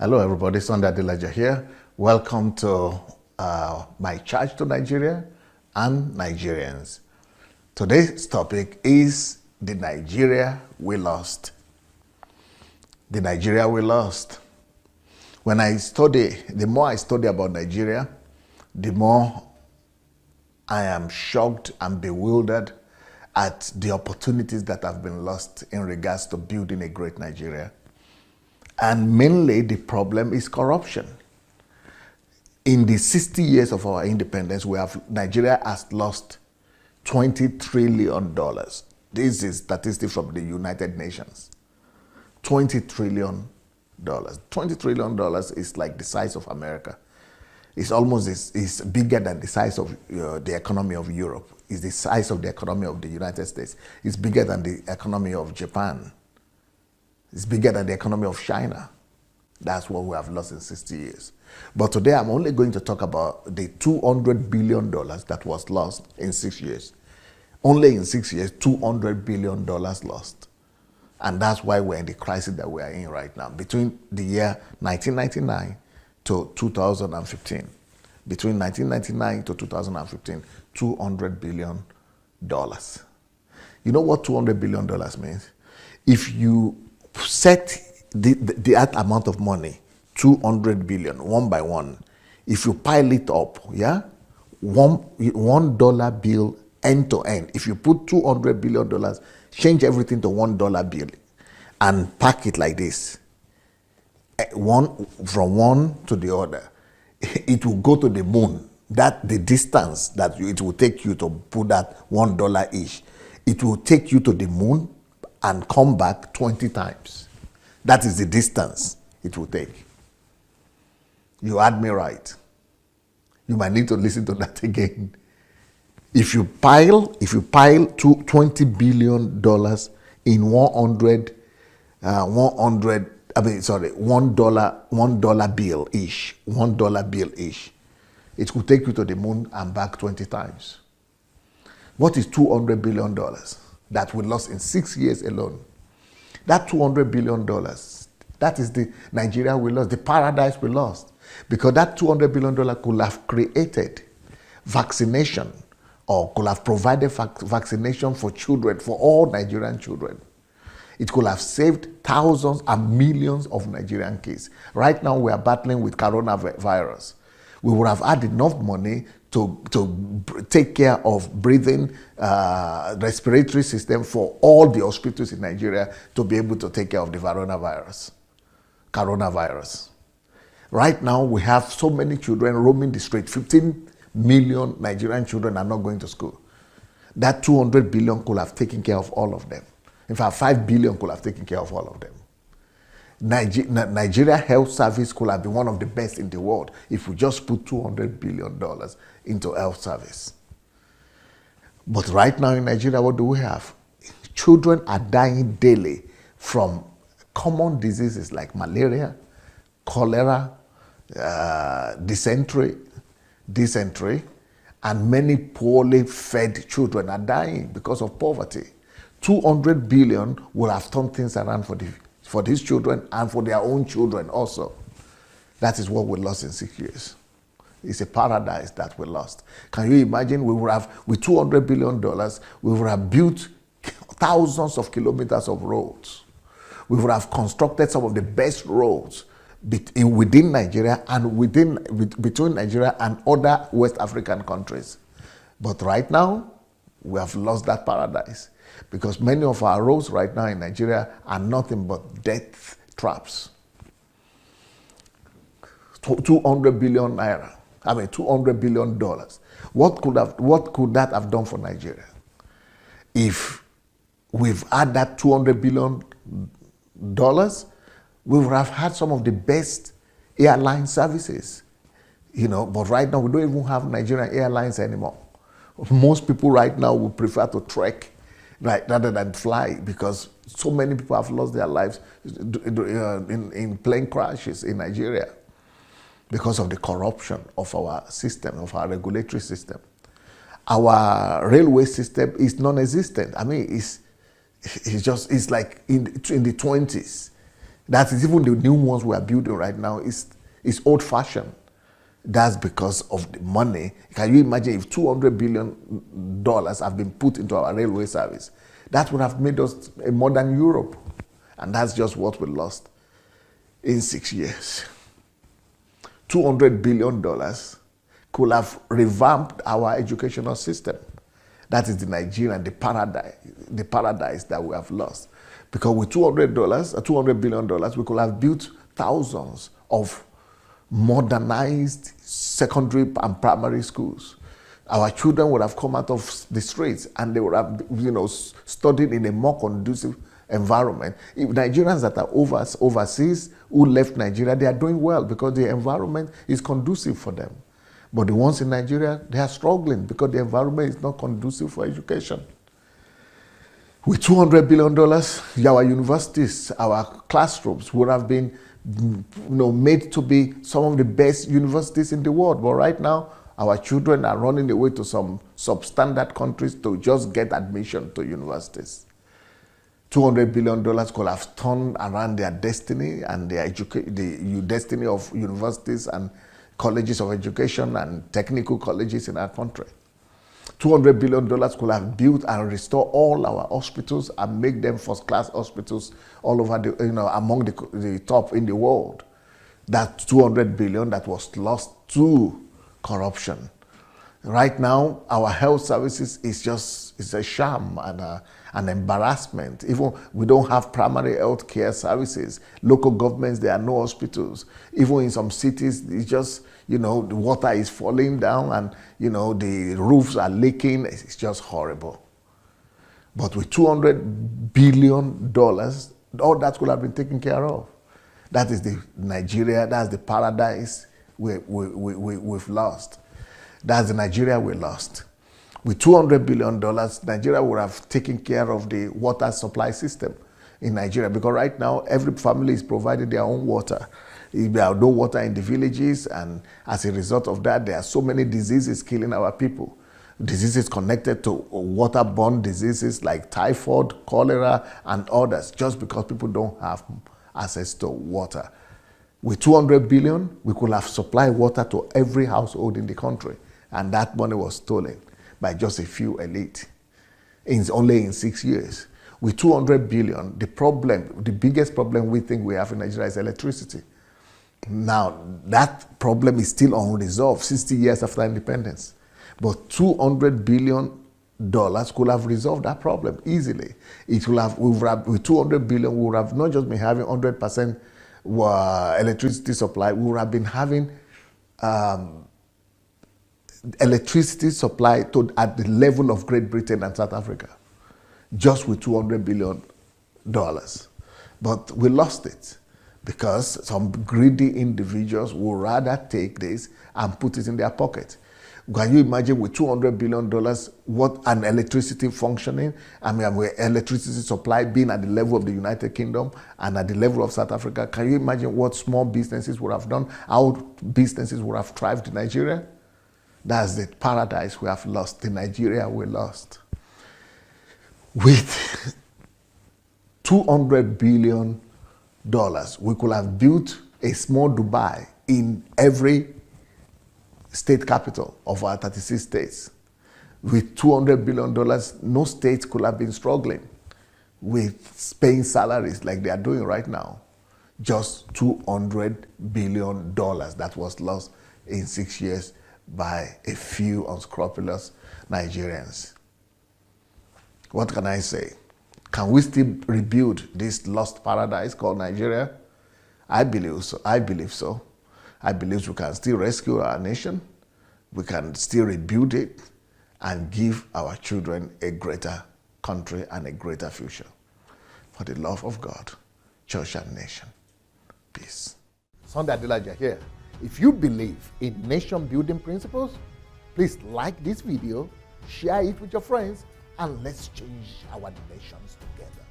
Hello everybody, Sunday Adelaja here. Welcome to my charge to Nigeria and Nigerians. Today's topic is the Nigeria we lost. The Nigeria we lost. The more I study about Nigeria, the more I am shocked and bewildered at the opportunities that have been lost in regards to building a great Nigeria. And mainly the problem is corruption. In the 60 years of our independence, Nigeria has lost $20 trillion. This is statistics from the United Nations. $20 trillion. $20 trillion is like the size of America. It's bigger than the size of the economy of Europe. It's the size of the economy of the United States. It's bigger than the economy of Japan. It's bigger than the economy of China. That's what we have lost in 60 years. But today I'm only going to talk about the $200 billion that was lost in 6 years. Only in 6 years, $200 billion lost. And that's why we're in the crisis that we are in right now. Between the year 1999 to 2015. Between 1999 to 2015, $200 billion. You know what $200 billion means? If you set that amount of money, 200 billion, one by one. If you pile it up, yeah, $1 bill end to end. If you put $200 billion, change everything to $1 bill and pack it like this, from one to the other, it will go to the moon. The distance that it will take you to put that $1 each, it will take you to the moon and come back 20 times. That is the distance it will take. You had me right. You might need to listen to that again. If you pile $20 billion in $1 bill each, $1 bill each, it will take you to the moon and back 20 times. What is $200 billion that we lost in 6 years alone? That $200 billion, that is the Nigeria we lost, the paradise we lost. Because that $200 billion could have created vaccination or could have provided vaccination for children, for all Nigerian children. It could have saved thousands and millions of Nigerian kids. Right now we are battling with coronavirus. We would have had enough money to take care of breathing, respiratory system for all the hospitals in Nigeria to be able to take care of the coronavirus. Right now, we have so many children roaming the street. 15 million Nigerian children are not going to school. That 200 billion could have taken care of all of them. In fact, 5 billion could have taken care of all of them. Nigeria Health Service could have been one of the best in the world if we just put $200 billion into health service. But right now in Nigeria, what do we have? Children are dying daily from common diseases like malaria, cholera, dysentery, and many poorly fed children are dying because of poverty. 200 billion will have turned things around for these children and for their own children also. That is what we lost in 6 years. It's a paradise that we lost. Can you imagine? With $200 billion, we would have built thousands of kilometers of roads. We would have constructed some of the best roads within Nigeria and between Nigeria and other West African countries. But right now, we have lost that paradise because many of our roads right now in Nigeria are nothing but death traps. 200 billion naira. $200 billion. What could that have done for Nigeria? If we've had that $200 billion, we would have had some of the best airline services. But right now we don't even have Nigerian Airlines anymore. Most people right now would prefer to trek rather than fly because so many people have lost their lives in plane crashes in Nigeria because of the corruption of our system, of our regulatory system. Our railway system is non-existent. It's like in the 20s. That is, even the new ones we are building right now is old-fashioned. That's because of the money. Can you imagine if $200 billion have been put into our railway service? That would have made us a modern Europe. And that's just what we lost in 6 years. $200 billion could have revamped our educational system. That is the Nigerian, the paradise that we have lost. Because with $200 billion, we could have built thousands of modernized secondary and primary schools. Our children would have come out of the streets and they would have, studied in a more conducive environment. If Nigerians that are overseas who left Nigeria, they are doing well because the environment is conducive for them. But the ones in Nigeria, they are struggling because the environment is not conducive for education. With $200 billion, our universities, our classrooms would have been made to be some of the best universities in the world. But right now, our children are running away to some substandard countries to just get admission to universities. $200 billion could have turned around their destiny and the destiny of universities and colleges of education and technical colleges in our country. $200 billion could have built and restore all our hospitals and make them first-class hospitals all over among the top in the world. That $200 billion that was lost to corruption. Right now, our health services is a sham and an embarrassment. Even we don't have primary health care services. Local governments, there are no hospitals. Even in some cities, it's just, the water is falling down and, the roofs are leaking. It's just horrible. But with $200 billion, all that could have been taken care of. That is the Nigeria, that's the paradise we've lost. That's the Nigeria we lost. With $200 billion, Nigeria would have taken care of the water supply system in Nigeria, because right now every family is providing their own water. There are no water in the villages, and as a result of that, there are so many diseases killing our people. Diseases connected to waterborne diseases like typhoid, cholera, and others, just because people don't have access to water. With $200 billion, we could have supplied water to every household in the country, and that money was stolen by just a few elite, only in 6 years. With $200 billion, the biggest problem we think we have in Nigeria is electricity. Now, that problem is still unresolved 60 years after independence. But $200 billion could have resolved that problem easily. With $200 billion, we would have not just been having 100% electricity supply, we would have been having electricity supply at the level of Great Britain and South Africa, just with $200 billion. But we lost it because some greedy individuals would rather take this and put it in their pocket. Can you imagine with $200 billion, what an electricity functioning, with electricity supply being at the level of the United Kingdom and at the level of South Africa? Can you imagine what small businesses would have done, how businesses would have thrived in Nigeria? That's the paradise we have lost, the Nigeria we lost. With $200 billion, we could have built a small Dubai in every state capital of our 36 states. With $200 billion, no state could have been struggling with paying salaries like they are doing right now. Just $200 billion that was lost in 6 years by a few unscrupulous Nigerians. What can I say? Can we still rebuild this lost paradise called Nigeria? I believe so. I believe we can still rescue our nation. We can still rebuild it and give our children a greater country and a greater future. For the love of God, church and nation. Peace. Sunday Adelaja here. If you believe in nation-building principles, please like this video, share it with your friends, and let's change our nations together.